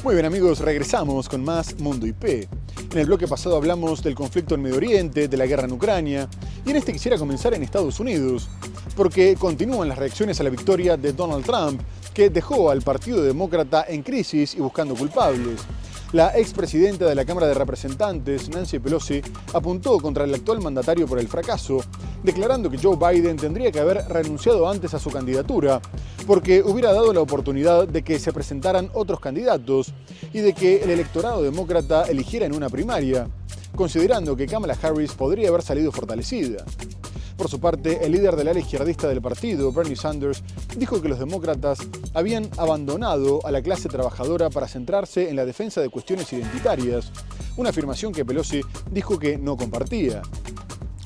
Muy bien amigos, regresamos con más Mundo IP. En el bloque pasado hablamos del conflicto en Medio Oriente, de la guerra en Ucrania, y en este quisiera comenzar en Estados Unidos, porque continúan las reacciones a la victoria de Donald Trump, que dejó al Partido Demócrata en crisis y buscando culpables. La expresidenta de la Cámara de Representantes, Nancy Pelosi, apuntó contra el actual mandatario por el fracaso, declarando que Joe Biden tendría que haber renunciado antes a su candidatura, porque hubiera dado la oportunidad de que se presentaran otros candidatos y de que el electorado demócrata eligiera en una primaria, considerando que Kamala Harris podría haber salido fortalecida. Por su parte, el líder del ala izquierdista del partido, Bernie Sanders, dijo que los demócratas habían abandonado a la clase trabajadora para centrarse en la defensa de cuestiones identitarias, una afirmación que Pelosi dijo que no compartía.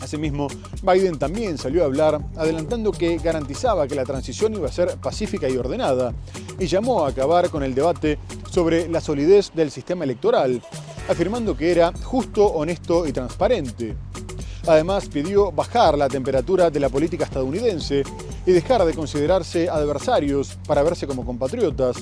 Asimismo, Biden también salió a hablar, adelantando que garantizaba que la transición iba a ser pacífica y ordenada, y llamó a acabar con el debate sobre la solidez del sistema electoral, afirmando que era justo, honesto y transparente. Además, pidió bajar la temperatura de la política estadounidense y dejar de considerarse adversarios para verse como compatriotas,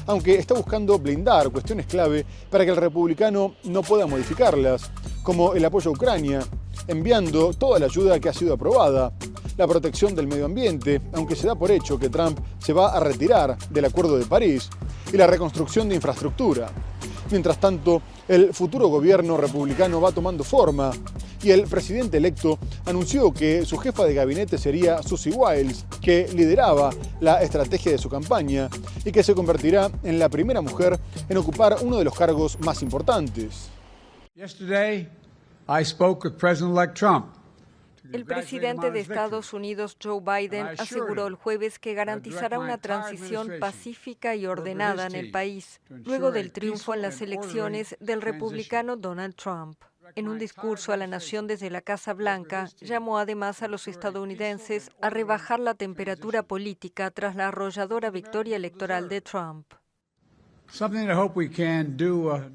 aunque está buscando blindar cuestiones clave para que el republicano no pueda modificarlas, como el apoyo a Ucrania, enviando toda la ayuda que ha sido aprobada, la protección del medio ambiente, aunque se da por hecho que Trump se va a retirar del Acuerdo de París, y la reconstrucción de infraestructura. Mientras tanto, el futuro gobierno republicano va tomando forma y el presidente electo anunció que su jefa de gabinete sería Susie Wiles, que lideraba la estrategia de su campaña y que se convertirá en la primera mujer en ocupar uno de los cargos más importantes. Yesterday, I spoke with President-elect Trump. El presidente de Estados Unidos, Joe Biden, aseguró el jueves que garantizará una transición pacífica y ordenada en el país, luego del triunfo en las elecciones del republicano Donald Trump. En un discurso a la nación desde la Casa Blanca, llamó además a los estadounidenses a rebajar la temperatura política tras la arrolladora victoria electoral de Trump.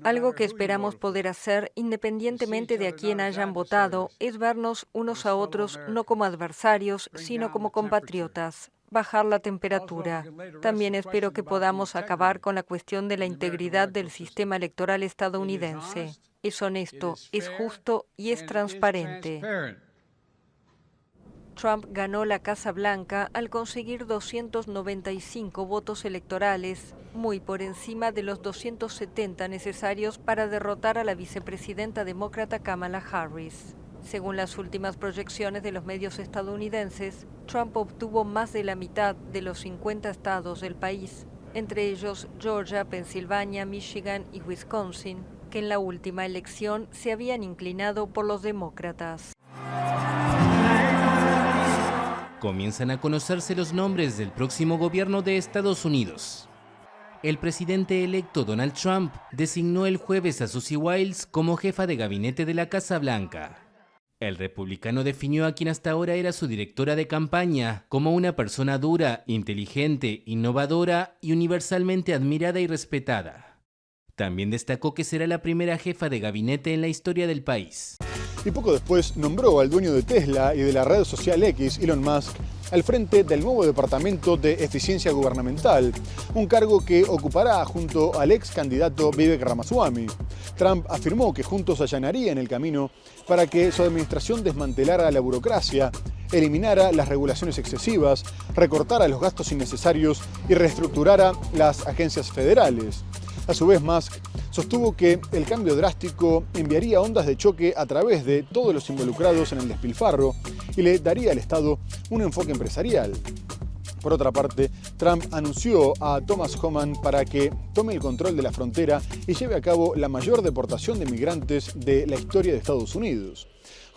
Algo que esperamos poder hacer, independientemente de a quién hayan votado, es vernos unos a otros no como adversarios, sino como compatriotas. Bajar la temperatura. También espero que podamos acabar con la cuestión de la integridad del sistema electoral estadounidense. Es honesto, es justo y es transparente. Trump ganó la Casa Blanca al conseguir 295 votos electorales, muy por encima de los 270 necesarios para derrotar a la vicepresidenta demócrata Kamala Harris. Según las últimas proyecciones de los medios estadounidenses, Trump obtuvo más de la mitad de los 50 estados del país, entre ellos Georgia, Pensilvania, Michigan y Wisconsin, que en la última elección se habían inclinado por los demócratas. Comienzan a conocerse los nombres del próximo gobierno de Estados Unidos. El presidente electo Donald Trump designó el jueves a Susie Wiles como jefa de gabinete de la Casa Blanca. El republicano definió a quien hasta ahora era su directora de campaña como una persona dura, inteligente, innovadora y universalmente admirada y respetada. También destacó que será la primera jefa de gabinete en la historia del país. Y poco después nombró al dueño de Tesla y de la red social X, Elon Musk, al frente del nuevo Departamento de Eficiencia Gubernamental, un cargo que ocupará junto al ex candidato Vivek Ramaswamy. Trump afirmó que juntos allanarían el camino para que su administración desmantelara la burocracia, eliminara las regulaciones excesivas, recortara los gastos innecesarios y reestructurara las agencias federales. A su vez, Musk sostuvo que el cambio drástico enviaría ondas de choque a través de todos los involucrados en el despilfarro y le daría al Estado un enfoque empresarial. Por otra parte, Trump anunció a Thomas Homan para que tome el control de la frontera y lleve a cabo la mayor deportación de migrantes de la historia de Estados Unidos.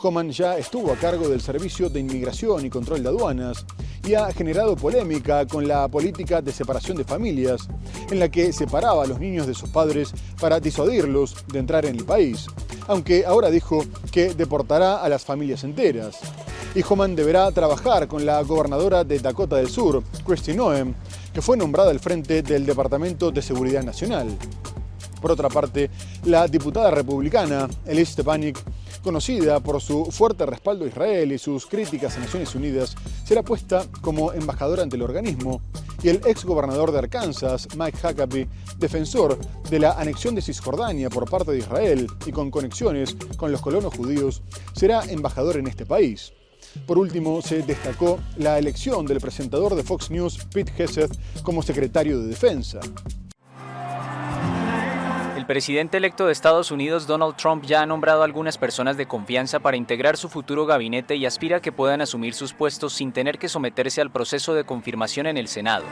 Homan ya estuvo a cargo del Servicio de Inmigración y Control de Aduanas y ha generado polémica con la política de separación de familias, en la que separaba a los niños de sus padres para disuadirlos de entrar en el país, aunque ahora dijo que deportará a las familias enteras. Y Homan deberá trabajar con la gobernadora de Dakota del Sur, Kristi Noem, que fue nombrada al frente del Departamento de Seguridad Nacional. Por otra parte, la diputada republicana Elise Stefanik, conocida por su fuerte respaldo a Israel y sus críticas a Naciones Unidas, será puesta como embajadora ante el organismo y el exgobernador de Arkansas, Mike Huckabee, defensor de la anexión de Cisjordania por parte de Israel y con conexiones con los colonos judíos, será embajador en este país. Por último, se destacó la elección del presentador de Fox News, Pete Hegseth, como secretario de Defensa. El presidente electo de Estados Unidos, Donald Trump, ya ha nombrado a algunas personas de confianza para integrar su futuro gabinete y aspira a que puedan asumir sus puestos sin tener que someterse al proceso de confirmación en el Senado.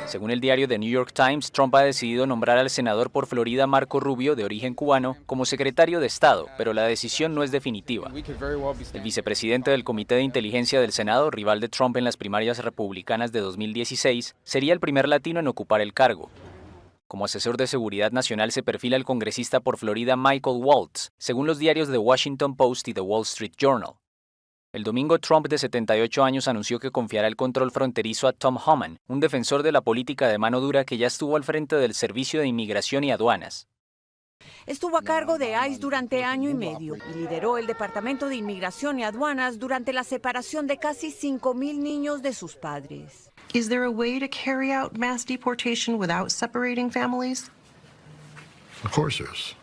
Según el diario The New York Times, Trump ha decidido nombrar al senador por Florida, Marco Rubio, de origen cubano, como secretario de Estado, pero la decisión no es definitiva. El vicepresidente del Comité de Inteligencia del Senado, rival de Trump en las primarias republicanas de 2016, sería el primer latino en ocupar el cargo. Como asesor de seguridad nacional se perfila el congresista por Florida Michael Waltz, según los diarios The Washington Post y The Wall Street Journal. El domingo, Trump, de 78 años, anunció que confiará el control fronterizo a Tom Homan, un defensor de la política de mano dura que ya estuvo al frente del Servicio de Inmigración y Aduanas. Estuvo a cargo de ICE durante año y medio y lideró el Departamento de Inmigración y Aduanas durante la separación de casi 5,000 niños de sus padres. Is there a way to carry out mass deportation without separating families? Of course there is.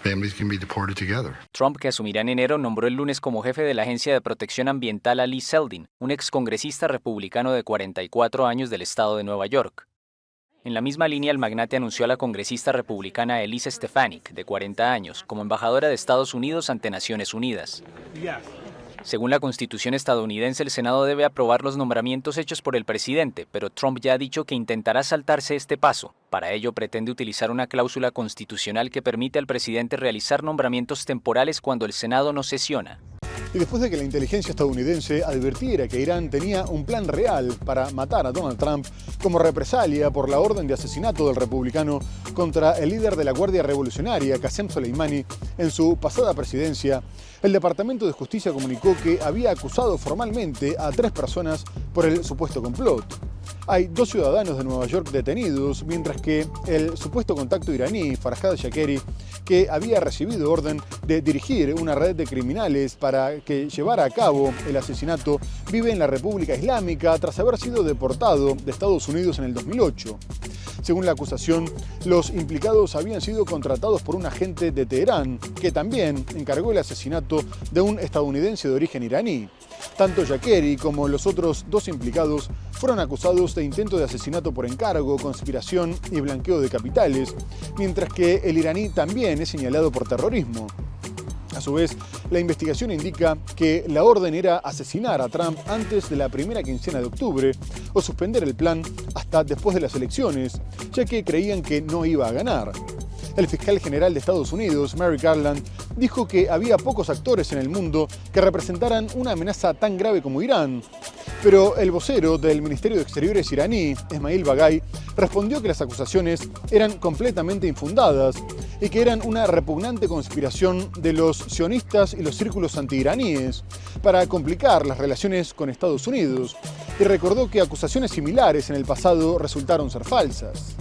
Families can be deported together. Trump, que asumirá en enero, nombró el lunes como jefe de la Agencia de Protección Ambiental a Lee Zeldin, un excongresista republicano de 44 años del estado de Nueva York. En la misma línea, el magnate anunció a la congresista republicana Elise Stefanik, de 40 años, como embajadora de Estados Unidos ante Naciones Unidas. Según la Constitución estadounidense, el Senado debe aprobar los nombramientos hechos por el presidente, pero Trump ya ha dicho que intentará saltarse este paso. Para ello, pretende utilizar una cláusula constitucional que permite al presidente realizar nombramientos temporales cuando el Senado no sesiona. Y después de que la inteligencia estadounidense advirtiera que Irán tenía un plan real para matar a Donald Trump como represalia por la orden de asesinato del republicano contra el líder de la Guardia Revolucionaria, Qasem Soleimani, en su pasada presidencia, el Departamento de Justicia comunicó que había acusado formalmente a 3 personas por el supuesto complot. Hay 2 ciudadanos de Nueva York detenidos, mientras que el supuesto contacto iraní, Farhad Shakeri, que había recibido orden de dirigir una red de criminales para que llevara a cabo el asesinato, vive en la República Islámica tras haber sido deportado de Estados Unidos en el 2008. Según la acusación, los implicados habían sido contratados por un agente de Teherán, que también encargó el asesinato de un estadounidense de origen iraní. Tanto Shakeri como los otros 2 implicados fueron acusados de intento de asesinato por encargo, conspiración y blanqueo de capitales, mientras que el iraní también es señalado por terrorismo. A su vez, la investigación indica que la orden era asesinar a Trump antes de la primera quincena de octubre o suspender el plan hasta después de las elecciones, ya que creían que no iba a ganar. El fiscal general de Estados Unidos, Merrick Garland, dijo que había pocos actores en el mundo que representaran una amenaza tan grave como Irán. Pero el vocero del Ministerio de Exteriores iraní, Esmail Bagay, respondió que las acusaciones eran completamente infundadas y que eran una repugnante conspiración de los sionistas y los círculos antiiraníes para complicar las relaciones con Estados Unidos, y recordó que acusaciones similares en el pasado resultaron ser falsas.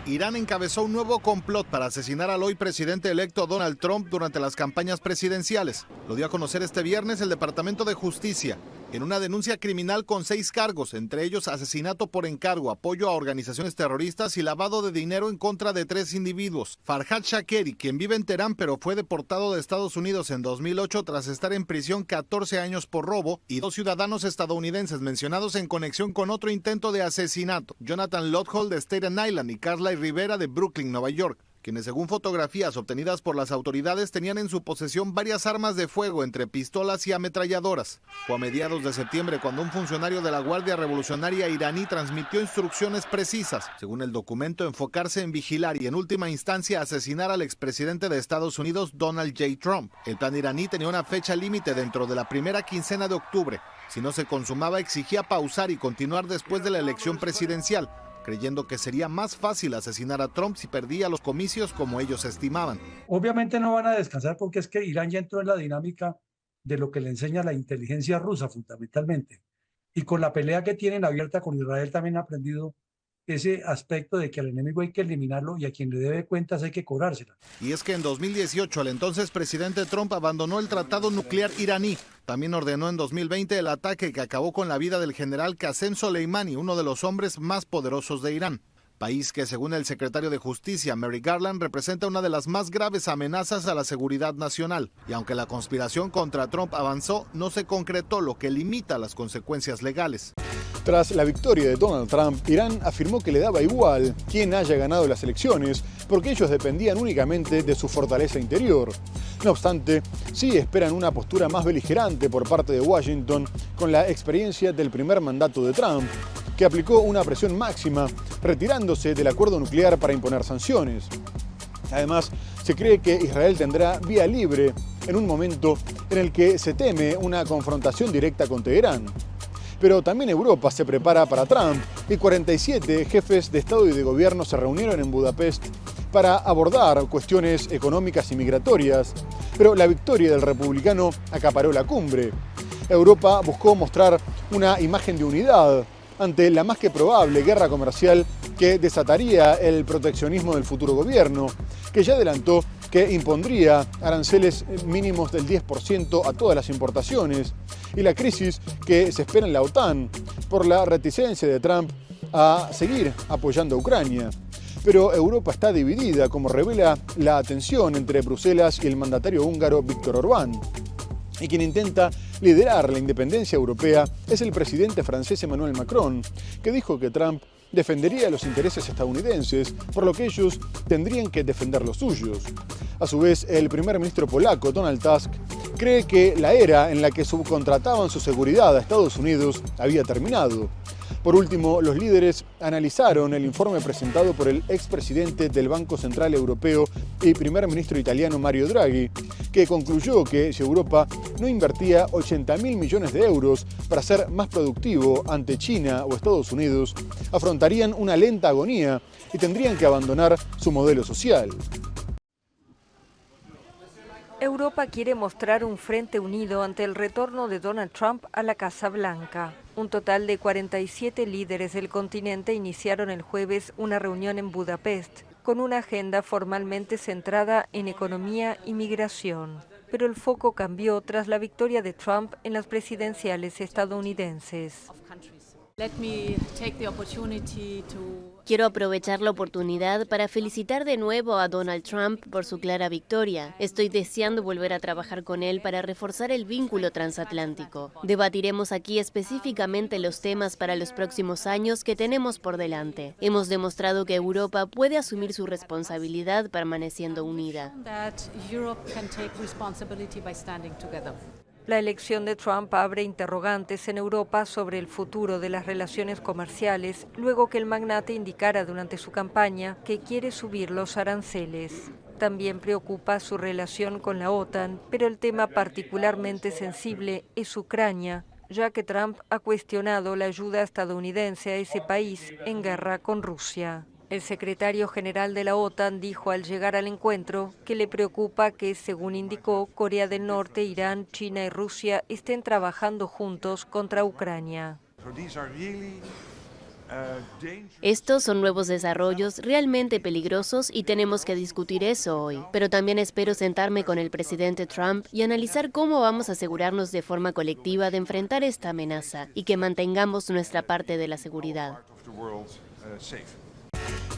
Irán encabezó un nuevo complot para asesinar al hoy presidente electo Donald Trump durante las campañas presidenciales. Lo dio a conocer este viernes el Departamento de Justicia en una denuncia criminal con 6 cargos, entre ellos asesinato por encargo, apoyo a organizaciones terroristas y lavado de dinero en contra de 3 individuos. Farhad Shakeri, quien vive en Teherán pero fue deportado de Estados Unidos en 2008 tras estar en prisión 14 años por robo, y 2 ciudadanos estadounidenses mencionados en conexión con otro intento de asesinato, Jonathan Lodhall de Staten Island y Carla Rivera de Brooklyn, Nueva York, quienes según fotografías obtenidas por las autoridades tenían en su posesión varias armas de fuego entre pistolas y ametralladoras. Fue a mediados de septiembre cuando un funcionario de la Guardia Revolucionaria iraní transmitió instrucciones precisas, según el documento, enfocarse en vigilar y en última instancia asesinar al expresidente de Estados Unidos, Donald J. Trump. El plan iraní tenía una fecha límite dentro de la primera quincena de octubre. Si no se consumaba, exigía pausar y continuar después de la elección presidencial, creyendo que sería más fácil asesinar a Trump si perdía los comicios como ellos estimaban. Obviamente no van a descansar porque es que Irán ya entró en la dinámica de lo que le enseña la inteligencia rusa fundamentalmente. Y con la pelea que tienen abierta con Israel también ha aprendido ese aspecto de que al enemigo hay que eliminarlo y a quien le debe cuentas hay que cobrársela. Y es que en 2018 el entonces presidente Trump abandonó el tratado nuclear iraní. También ordenó en 2020 el ataque que acabó con la vida del general Qasem Soleimani, uno de los hombres más poderosos de Irán. País que, según el secretario de Justicia, Merrick Garland, representa una de las más graves amenazas a la seguridad nacional. Y aunque la conspiración contra Trump avanzó, no se concretó, lo que limita las consecuencias legales. Tras la victoria de Donald Trump, Irán afirmó que le daba igual quién haya ganado las elecciones, porque ellos dependían únicamente de su fortaleza interior. No obstante, sí esperan una postura más beligerante por parte de Washington con la experiencia del primer mandato de Trump, que aplicó una presión máxima, retirándose del acuerdo nuclear para imponer sanciones. Además, se cree que Israel tendrá vía libre en un momento en el que se teme una confrontación directa con Teherán. Pero también Europa se prepara para Trump y 47 jefes de Estado y de Gobierno se reunieron en Budapest para abordar cuestiones económicas y migratorias, pero la victoria del republicano acaparó la cumbre. Europa buscó mostrar una imagen de unidad ante la más que probable guerra comercial que desataría el proteccionismo del futuro gobierno, que ya adelantó que impondría aranceles mínimos del 10% a todas las importaciones, y la crisis que se espera en la OTAN por la reticencia de Trump a seguir apoyando a Ucrania. Pero Europa está dividida, como revela la tensión entre Bruselas y el mandatario húngaro Viktor Orbán. Y quien intenta liderar la independencia europea es el presidente francés Emmanuel Macron, que dijo que Trump defendería los intereses estadounidenses, por lo que ellos tendrían que defender los suyos. A su vez, el primer ministro polaco, Donald Tusk, cree que la era en la que subcontrataban su seguridad a Estados Unidos había terminado. Por último, los líderes analizaron el informe presentado por el expresidente del Banco Central Europeo y primer ministro italiano Mario Draghi, que concluyó que si Europa no invertía 80.000 millones de euros para ser más productivo ante China o Estados Unidos, afrontarían una lenta agonía y tendrían que abandonar su modelo social. Europa quiere mostrar un frente unido ante el retorno de Donald Trump a la Casa Blanca. Un total de 47 líderes del continente iniciaron el jueves una reunión en Budapest, con una agenda formalmente centrada en economía y migración. Pero el foco cambió tras la victoria de Trump en las presidenciales estadounidenses. Quiero aprovechar la oportunidad para felicitar de nuevo a Donald Trump por su clara victoria. Estoy deseando volver a trabajar con él para reforzar el vínculo transatlántico. Debatiremos aquí específicamente los temas para los próximos años que tenemos por delante. Hemos demostrado que Europa puede asumir su responsabilidad permaneciendo unida. La elección de Trump abre interrogantes en Europa sobre el futuro de las relaciones comerciales, luego que el magnate indicara durante su campaña que quiere subir los aranceles. También preocupa su relación con la OTAN, pero el tema particularmente sensible es Ucrania, ya que Trump ha cuestionado la ayuda estadounidense a ese país en guerra con Rusia. El secretario general de la OTAN dijo al llegar al encuentro que le preocupa que, según indicó, Corea del Norte, Irán, China y Rusia estén trabajando juntos contra Ucrania. Estos son nuevos desarrollos realmente peligrosos y tenemos que discutir eso hoy. Pero también espero sentarme con el presidente Trump y analizar cómo vamos a asegurarnos de forma colectiva de enfrentar esta amenaza y que mantengamos nuestra parte de la seguridad.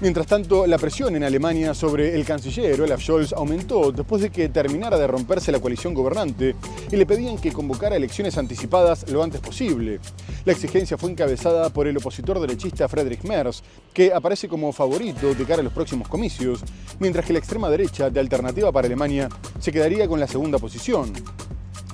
Mientras tanto, la presión en Alemania sobre el canciller Olaf Scholz aumentó después de que terminara de romperse la coalición gobernante y le pedían que convocara elecciones anticipadas lo antes posible. La exigencia fue encabezada por el opositor derechista Friedrich Merz, que aparece como favorito de cara a los próximos comicios, mientras que la extrema derecha de Alternativa para Alemania se quedaría con la segunda posición.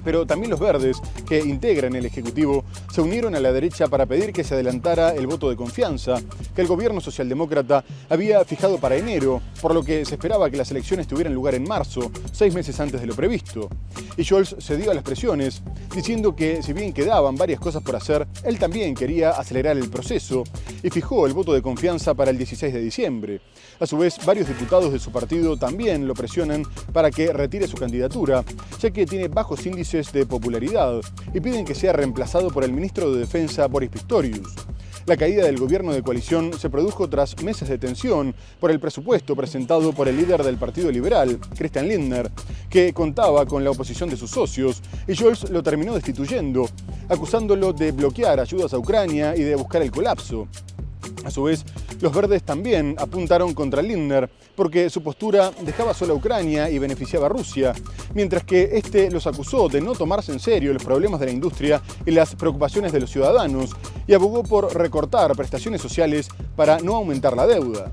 Pero también los verdes, que integran el Ejecutivo, se unieron a la derecha para pedir que se adelantara el voto de confianza que el gobierno socialdemócrata había fijado para enero, por lo que se esperaba que las elecciones tuvieran lugar en marzo, 6 meses antes de lo previsto. Y Scholz cedió a las presiones, diciendo que si bien quedaban varias cosas por hacer, él también quería acelerar el proceso y fijó el voto de confianza para el 16 de diciembre. A su vez, varios diputados de su partido también lo presionan para que retire su candidatura, ya que tiene bajos índices de popularidad, y piden que sea reemplazado por el ministro de Defensa Boris Pistorius. La caída del gobierno de coalición se produjo tras meses de tensión por el presupuesto presentado por el líder del Partido Liberal, Christian Lindner, que contaba con la oposición de sus socios, y Scholz lo terminó destituyendo, acusándolo de bloquear ayudas a Ucrania y de buscar el colapso. A su vez, los verdes también apuntaron contra Lindner porque su postura dejaba sola a Ucrania y beneficiaba a Rusia, mientras que este los acusó de no tomarse en serio los problemas de la industria y las preocupaciones de los ciudadanos y abogó por recortar prestaciones sociales para no aumentar la deuda.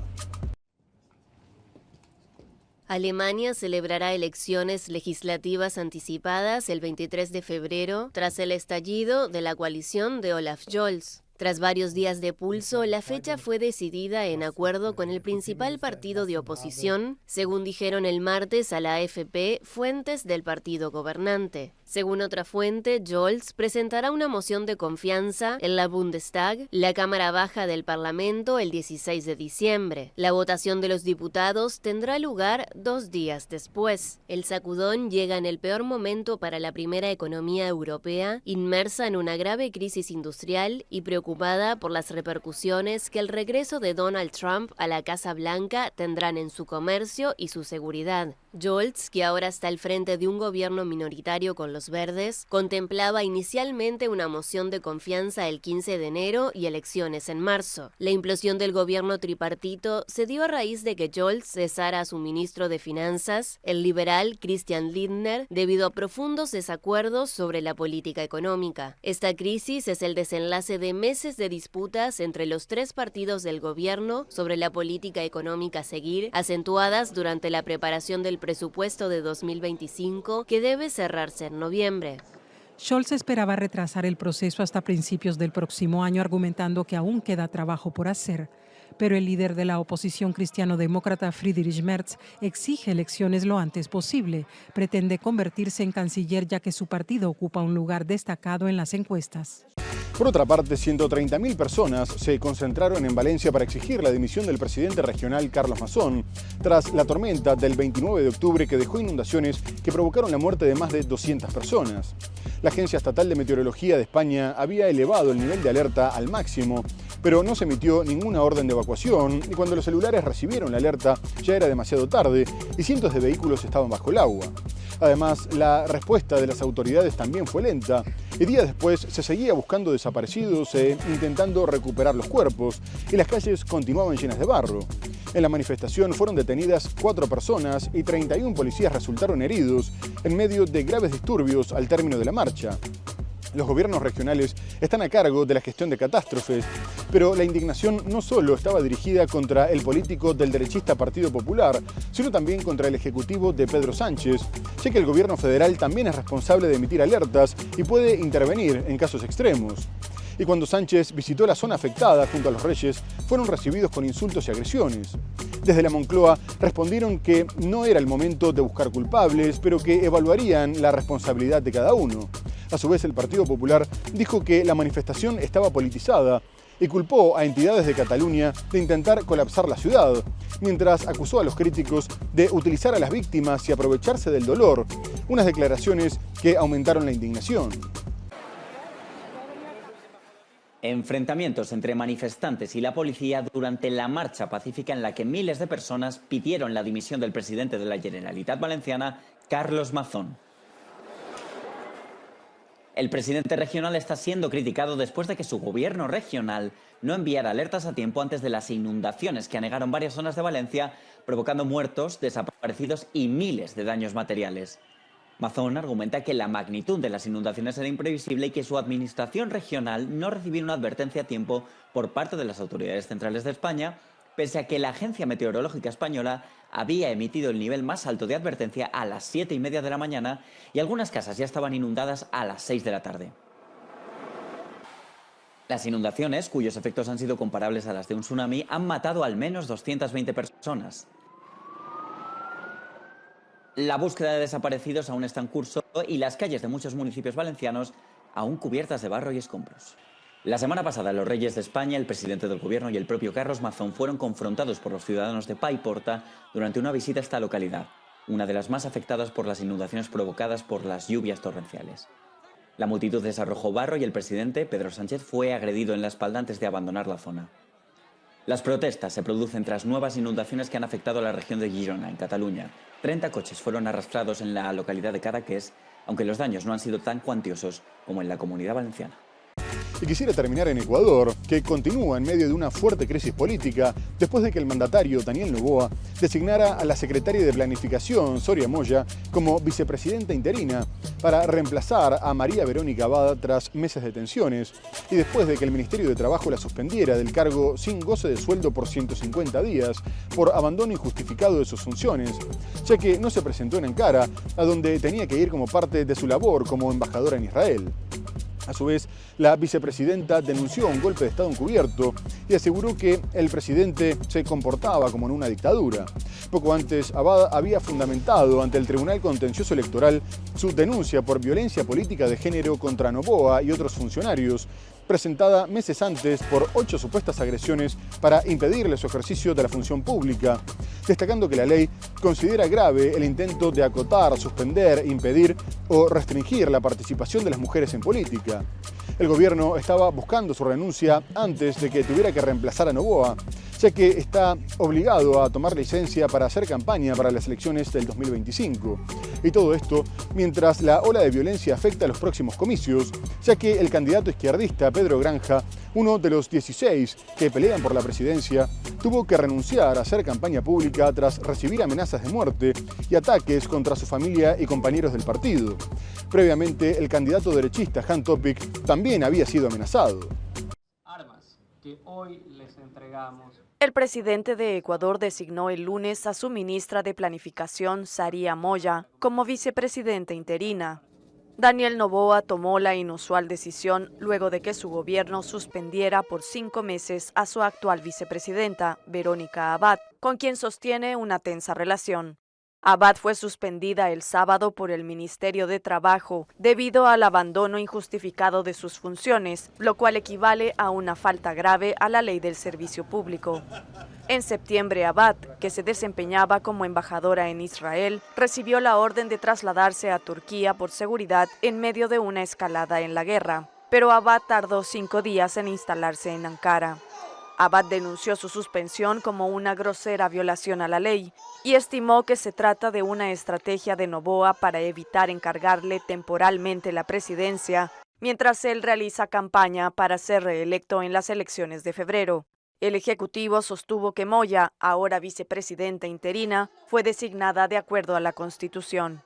Alemania celebrará elecciones legislativas anticipadas el 23 de febrero tras el estallido de la coalición de Olaf Scholz. Tras varios días de pulso, la fecha fue decidida en acuerdo con el principal partido de oposición, según dijeron el martes a la AFP fuentes del partido gobernante. Según otra fuente, Scholz presentará una moción de confianza en la Bundestag, la Cámara Baja del Parlamento, el 16 de diciembre. La votación de los diputados tendrá lugar 2 días después. El sacudón llega en el peor momento para la primera economía europea, inmersa en una grave crisis industrial y preocupada por las repercusiones que el regreso de Donald Trump a la Casa Blanca tendrán en su comercio y su seguridad. Scholz, que ahora está al frente de un gobierno minoritario con los verdes, contemplaba inicialmente una moción de confianza el 15 de enero y elecciones en marzo. La implosión del gobierno tripartito se dio a raíz de que Scholz cesara a su ministro de Finanzas, el liberal Christian Lindner, debido a profundos desacuerdos sobre la política económica. Esta crisis es el desenlace de meses de disputas entre los 3 partidos del gobierno sobre la política económica a seguir, acentuadas durante la preparación del presupuesto de 2025, que debe cerrarse en noviembre. Scholz esperaba retrasar el proceso hasta principios del próximo año, argumentando que aún queda trabajo por hacer. Pero el líder de la oposición cristiano-demócrata, Friedrich Merz, exige elecciones lo antes posible. Pretende convertirse en canciller, ya que su partido ocupa un lugar destacado en las encuestas. Por otra parte, 130.000 personas se concentraron en Valencia para exigir la dimisión del presidente regional Carlos Mazón, tras la tormenta del 29 de octubre que dejó inundaciones que provocaron la muerte de más de 200 personas. La Agencia Estatal de Meteorología de España había elevado el nivel de alerta al máximo, pero no se emitió ninguna orden de evacuación y cuando los celulares recibieron la alerta ya era demasiado tarde y cientos de vehículos estaban bajo el agua. Además, la respuesta de las autoridades también fue lenta y días después se seguía buscando desaparecidos e intentando recuperar los cuerpos y las calles continuaban llenas de barro. En la manifestación fueron detenidas 4 personas y 31 policías resultaron heridos en medio de graves disturbios al término de la marcha. Los gobiernos regionales están a cargo de la gestión de catástrofes, pero la indignación no solo estaba dirigida contra el político del derechista Partido Popular, sino también contra el ejecutivo de Pedro Sánchez, ya que el gobierno federal también es responsable de emitir alertas y puede intervenir en casos extremos. Y cuando Sánchez visitó la zona afectada junto a los Reyes, fueron recibidos con insultos y agresiones. Desde la Moncloa respondieron que no era el momento de buscar culpables, pero que evaluarían la responsabilidad de cada uno. A su vez, el Partido Popular dijo que la manifestación estaba politizada y culpó a entidades de Cataluña de intentar colapsar la ciudad, mientras acusó a los críticos de utilizar a las víctimas y aprovecharse del dolor, unas declaraciones que aumentaron la indignación. Enfrentamientos entre manifestantes y la policía durante la marcha pacífica en la que miles de personas pidieron la dimisión del presidente de la Generalitat Valenciana, Carlos Mazón. El presidente regional está siendo criticado después de que su gobierno regional no enviara alertas a tiempo antes de las inundaciones que anegaron varias zonas de Valencia, provocando muertos, desaparecidos y miles de daños materiales. Mazón argumenta que la magnitud de las inundaciones era imprevisible y que su administración regional no recibió una advertencia a tiempo por parte de las autoridades centrales de España, pese a que la Agencia Meteorológica Española había emitido el nivel más alto de advertencia a las 7:30 de la mañana y algunas casas ya estaban inundadas a las 6 de la tarde. Las inundaciones, cuyos efectos han sido comparables a las de un tsunami, han matado al menos 220 personas. La búsqueda de desaparecidos aún está en curso y las calles de muchos municipios valencianos aún cubiertas de barro y escombros. La semana pasada, los Reyes de España, el presidente del gobierno y el propio Carlos Mazón fueron confrontados por los ciudadanos de Paiporta durante una visita a esta localidad, una de las más afectadas por las inundaciones provocadas por las lluvias torrenciales. La multitud desarrojó barro y el presidente, Pedro Sánchez, fue agredido en la espalda antes de abandonar la zona. Las protestas se producen tras nuevas inundaciones que han afectado a la región de Girona, en Cataluña. 30 coches fueron arrastrados en la localidad de Cadaqués, aunque los daños no han sido tan cuantiosos como en la Comunidad Valenciana. Y quisiera terminar en Ecuador, que continúa en medio de una fuerte crisis política después de que el mandatario Daniel Noboa designara a la secretaria de Planificación, Soria Moya, como vicepresidenta interina para reemplazar a María Verónica Abad tras meses de tensiones y después de que el Ministerio de Trabajo la suspendiera del cargo sin goce de sueldo por 150 días por abandono injustificado de sus funciones, ya que no se presentó en Ankara, a donde tenía que ir como parte de su labor como embajadora en Israel. A su vez, la vicepresidenta denunció un golpe de Estado encubierto y aseguró que el presidente se comportaba como en una dictadura. Poco antes, Abad había fundamentado ante el Tribunal Contencioso Electoral su denuncia por violencia política de género contra Noboa y otros funcionarios, presentada meses antes por 8 supuestas agresiones para impedirle su ejercicio de la función pública, destacando que la ley considera grave el intento de acotar, suspender, impedir o restringir la participación de las mujeres en política. El gobierno estaba buscando su renuncia antes de que tuviera que reemplazar a Noboa, ya que está obligado a tomar licencia para hacer campaña para las elecciones del 2025. Y todo esto mientras la ola de violencia afecta a los próximos comicios, ya que el candidato izquierdista Pedro Granja, uno de los 16 que pelean por la presidencia, tuvo que renunciar a hacer campaña pública tras recibir amenazas de muerte y ataques contra su familia y compañeros del partido. Previamente, el candidato derechista Jan Topic también había sido amenazado. Armas que hoy les entregamos. El presidente de Ecuador designó el lunes a su ministra de Planificación, Soria Moya, como vicepresidenta interina. Daniel Noboa tomó la inusual decisión luego de que su gobierno suspendiera por 5 meses a su actual vicepresidenta, Verónica Abad, con quien sostiene una tensa relación. Abad fue suspendida el sábado por el Ministerio de Trabajo debido al abandono injustificado de sus funciones, lo cual equivale a una falta grave a la ley del servicio público. En septiembre, Abad, que se desempeñaba como embajadora en Israel, recibió la orden de trasladarse a Turquía por seguridad en medio de una escalada en la guerra, pero Abad tardó 5 días en instalarse en Ankara. Abad denunció su suspensión como una grosera violación a la ley y estimó que se trata de una estrategia de Noboa para evitar encargarle temporalmente la presidencia mientras él realiza campaña para ser reelecto en las elecciones de febrero. El Ejecutivo sostuvo que Moya, ahora vicepresidenta interina, fue designada de acuerdo a la Constitución.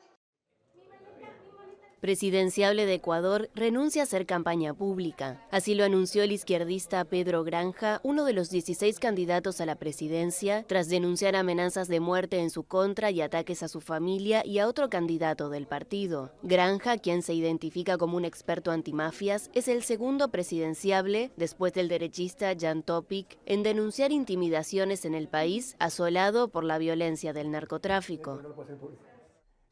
Presidenciable de Ecuador renuncia a hacer campaña pública. Así lo anunció el izquierdista Pedro Granja, uno de los 16 candidatos a la presidencia, tras denunciar amenazas de muerte en su contra y ataques a su familia y a otro candidato del partido. Granja, quien se identifica como un experto antimafias, es el segundo presidenciable, después del derechista Jan Topic, en denunciar intimidaciones en el país, asolado por la violencia del narcotráfico.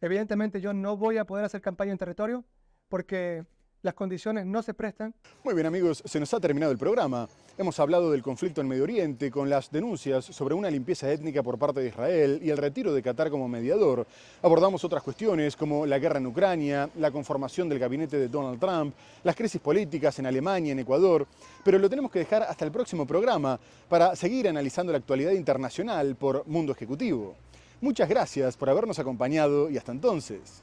Evidentemente yo no voy a poder hacer campaña en territorio porque las condiciones no se prestan. Muy bien amigos, se nos ha terminado el programa. Hemos hablado del conflicto en Medio Oriente con las denuncias sobre una limpieza étnica por parte de Israel y el retiro de Qatar como mediador. Abordamos otras cuestiones como la guerra en Ucrania, la conformación del gabinete de Donald Trump, las crisis políticas en Alemania, en Ecuador, pero lo tenemos que dejar hasta el próximo programa para seguir analizando la actualidad internacional por Mundo Ejecutivo. Muchas gracias por habernos acompañado y hasta entonces.